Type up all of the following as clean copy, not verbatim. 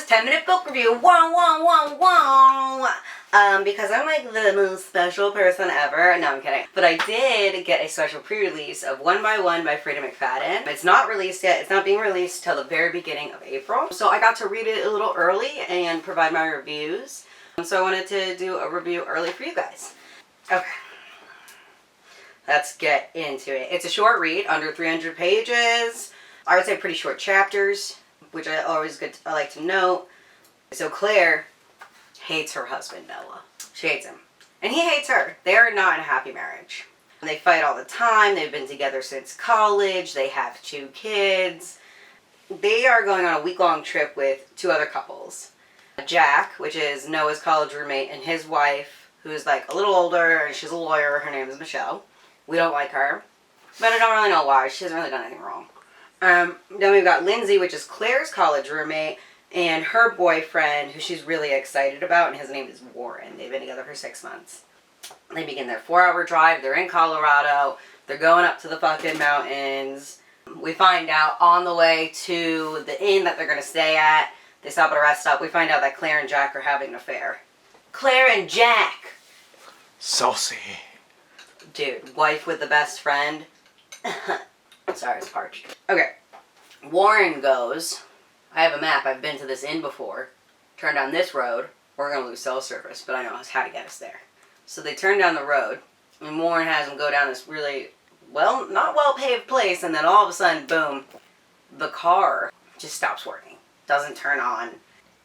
10-minute book review. Wow, wow, wow, wow. Because I'm like the most special person ever. No, I'm kidding. But I did get a special pre-release of One by One by Freida McFadden. It's not released yet. It's not being released till the very beginning of April. So I got to read it a little early and provide my reviews. So I wanted to do a review early for you guys. Okay. Let's get into it. It's a short read, under 300 pages. I would say pretty short chapters, which I like to note. So Claire hates her husband, Noah. She hates him. And he hates her. They're not in a happy marriage. They fight all the time. They've been together since college. They have 2 kids. They are going on a week-long trip with 2 other couples. Jack, which is Noah's college roommate, and his wife, who's like a little older, and she's a lawyer. Her name is Michelle. We don't like her, but I don't really know why. She hasn't really done anything wrong. Then we've got Lindsay, which is Claire's college roommate, and her boyfriend, who she's really excited about, and his name is Warren. They've been together for 6 months. They begin their 4-hour drive. They're in Colorado. They're going up to the fucking mountains. We find out on the way to the inn that they're going to stay at. They stop at a rest stop. We find out that Claire and Jack are having an affair. Claire and Jack! Saucy. Dude, wife with the best friend. Sorry, it's parched. Okay. Warren goes, I have a map. I've been to this inn before. Turn down this road. We're going to lose cell service, but I know how to get us there. So they turn down the road, and Warren has them go down this really, not well-paved place, and then all of a sudden, boom, the car just stops working. Doesn't turn on.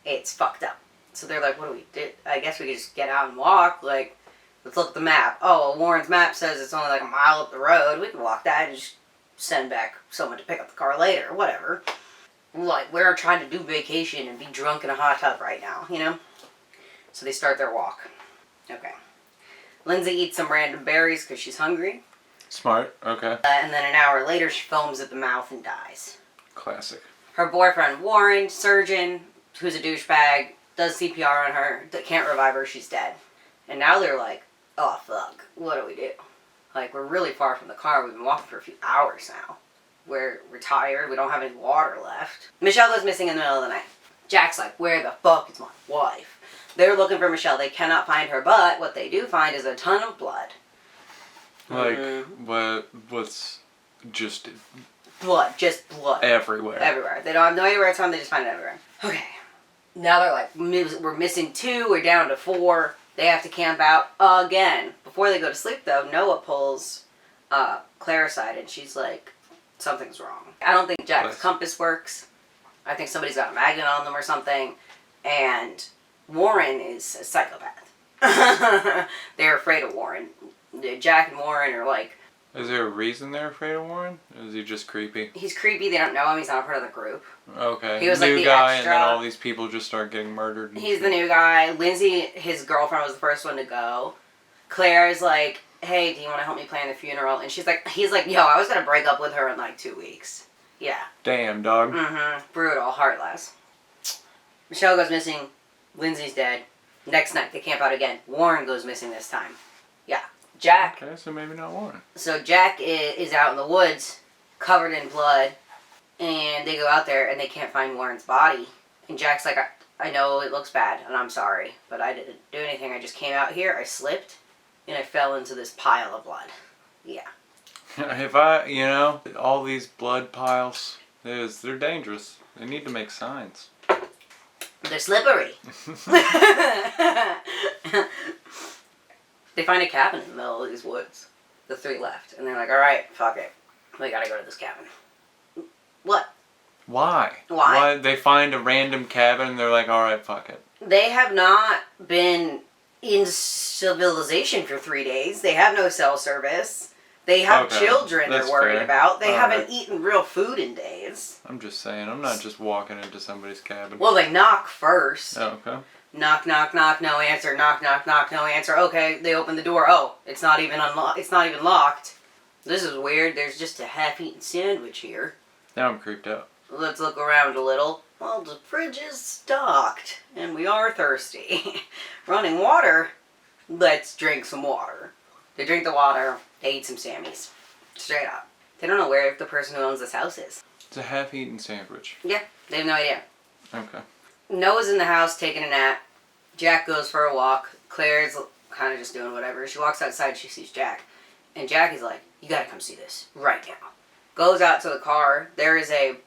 It's fucked up. So they're like, what do we do? I guess we could just get out and walk, like... Let's look at the map. Oh, well, Warren's map says it's only like a mile up the road. We can walk that and just send back someone to pick up the car later. Whatever. Like, we're trying to do vacation and be drunk in a hot tub right now, you know? So they start their walk. Okay. Lindsay eats some random berries because she's hungry. Smart. Okay. And then an hour later, she foams at the mouth and dies. Classic. Her boyfriend, Warren, surgeon, who's a douchebag, does CPR on her. Can't revive her. She's dead. And now they're like, oh, fuck, what do we do? Like, we're really far from the car. We've been walking for a few hours now. We're tired. We don't have any water left. Michelle goes missing in the middle of the night. Jack's like, where the fuck is my wife? They're looking for Michelle. They cannot find her, but what they do find is a ton of blood. Like, what's just... Blood. Just blood. Everywhere. Everywhere. They don't have no idea where it's from. They just find it everywhere. Okay. Now they're like, we're missing 2. We're down to 4. They have to camp out again. Before they go to sleep, though, Noah pulls Claire aside, and she's like, something's wrong. I don't think Jack's compass works. I think somebody's got a magnet on them or something. And Warren is a psychopath. They're afraid of Warren. Jack and Warren are like... Is there a reason they're afraid of Warren? Or is he just creepy? He's creepy. They don't know him. He's not a part of the group. Okay. He was new like the guy, extra. and then all these people just start getting murdered. He's the new guy. Lindsay, his girlfriend, was the first one to go. Claire is like, hey, do you want to help me plan the funeral? And he's like, yo, I was going to break up with her in like 2 weeks. Yeah. Damn, dog. Mm-hmm. Brutal. Heartless. Michelle goes missing. Lindsay's dead. Next night, they camp out again. Warren goes missing this time. Yeah. Jack. Okay, so maybe not Warren. So Jack is out in the woods, covered in blood, and they go out there and they can't find Warren's body. And Jack's like, I know it looks bad, and I'm sorry, but I didn't do anything. I just came out here, I slipped, and I fell into this pile of blood. Yeah. If all these blood piles, they're dangerous. They need to make signs. They're slippery. They find a cabin in the middle of these woods. The 3 left. And they're like, alright, fuck it. We gotta go to this cabin. What? Why? Why? They find a random cabin and they're like, alright, fuck it. They have not been in civilization for 3 days. They have no cell service. They have children they're worried about. They haven't eaten real food in days. I'm just saying, I'm not just walking into somebody's cabin. Well, they knock first. Oh, okay. Knock, knock, knock, no answer. Knock, knock, knock, no answer. Okay, they open the door. Oh, it's not even unlocked. It's not even locked. This is weird. There's just a half-eaten sandwich here. Now I'm creeped out. Let's look around a little. Well, the fridge is stocked, and we are thirsty. Running water. Let's drink some water. They drink the water. They eat some Sammys. Straight up. They don't know where the person who owns this house is. It's a half-eaten sandwich. Yeah, they have no idea. Okay. Noah's in the house taking a nap. Jack goes for a walk. Claire's kind of just doing whatever. She walks outside, she sees Jack. And Jack is like, you gotta come see this right now. Goes out to the car. There is a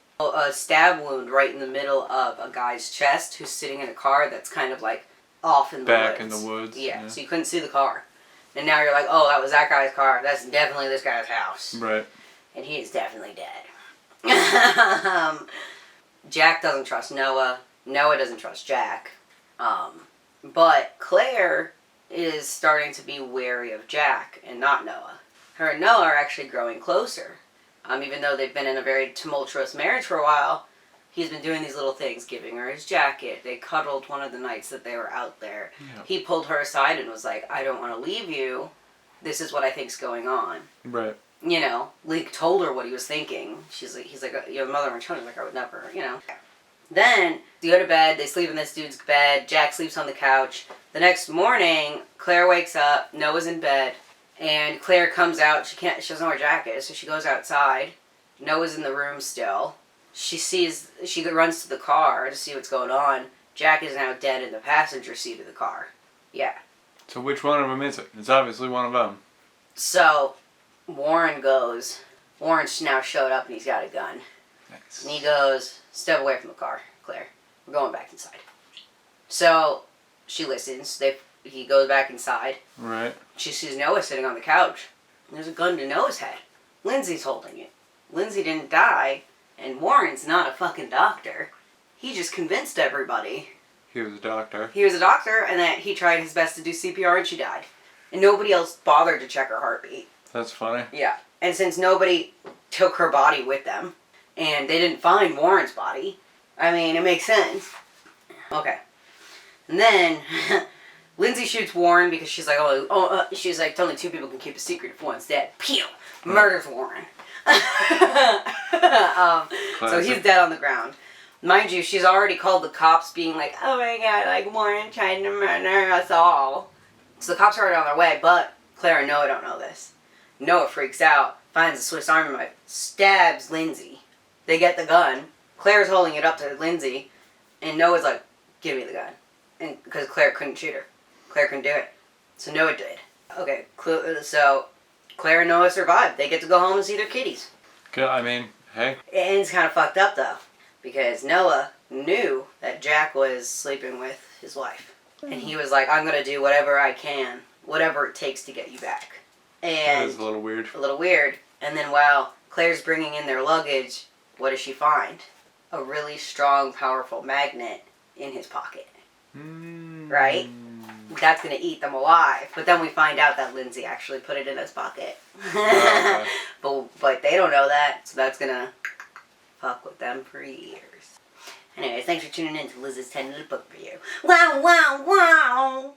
stab wound right in the middle of a guy's chest who's sitting in a car that's kind of like off in the woods. Back in the woods. Yeah, so you couldn't see the car. And now you're like, oh, that was that guy's car. That's definitely this guy's house. Right. And he is definitely dead. Jack doesn't trust Noah. Noah doesn't trust Jack. But Claire is starting to be wary of Jack and not Noah. Her and Noah are actually growing closer. Even though they've been in a very tumultuous marriage for a while, he's been doing these little things, giving her his jacket. They cuddled one of the nights that they were out there. Yeah. He pulled her aside and was like, I don't want to leave you. This is what I think's going on. Right. You know, Link told her what he was thinking. He's like, your mother and children, like, I would never, you know. Then, they go to bed, they sleep in this dude's bed, Jack sleeps on the couch. The next morning, Claire wakes up, Noah's in bed, and Claire comes out, she doesn't know where Jack is, so she goes outside. Noah's in the room still. She runs to the car to see what's going on. Jack is now dead in the passenger seat of the car. Yeah. So which one of them is it? It's obviously one of them. So, Warren's now showed up and he's got a gun. Nice. And he goes, step away from the car, Claire. We're going back inside. So, she listens. He goes back inside. Right. She sees Noah sitting on the couch. There's a gun to Noah's head. Lindsay's holding it. Lindsay didn't die, and Warren's not a fucking doctor. He just convinced everybody. He was a doctor. He was a doctor, and that he tried his best to do CPR, and she died. And nobody else bothered to check her heartbeat. That's funny. Yeah. And since nobody took her body with them, and they didn't find Warren's body, I mean, it makes sense. Okay. And then, Lindsay shoots Warren because she's like, she's like, only two people can keep a secret if one's dead. Pew! Murders Warren. So he's dead on the ground. Mind you, she's already called the cops being like, oh my god, like Warren tried to murder us all. So the cops are already on their way, but Claire and Noah don't know this. Noah freaks out, finds a Swiss Army knife, stabs Lindsay. They get the gun. Claire's holding it up to Lindsay, and Noah's like, give me the gun. And because Claire couldn't shoot her. Claire couldn't do it. So Noah did. Okay, so Claire and Noah survived. They get to go home and see their kitties. Good, I mean, hey. And it's kind of fucked up, though. Because Noah knew that Jack was sleeping with his wife. And he was like, I'm going to do whatever I can, whatever it takes to get you back. And that is a little weird. A little weird. And then while Claire's bringing in their luggage, what does she find? A really strong, powerful magnet in his pocket. Right? That's going to eat them alive. But then we find out that Lindsay actually put it in his pocket. Okay. But they don't know that, so that's going to fuck with them for years. Anyways, thanks for tuning in to Liz's 10-minute book review. Wow, wow, wow!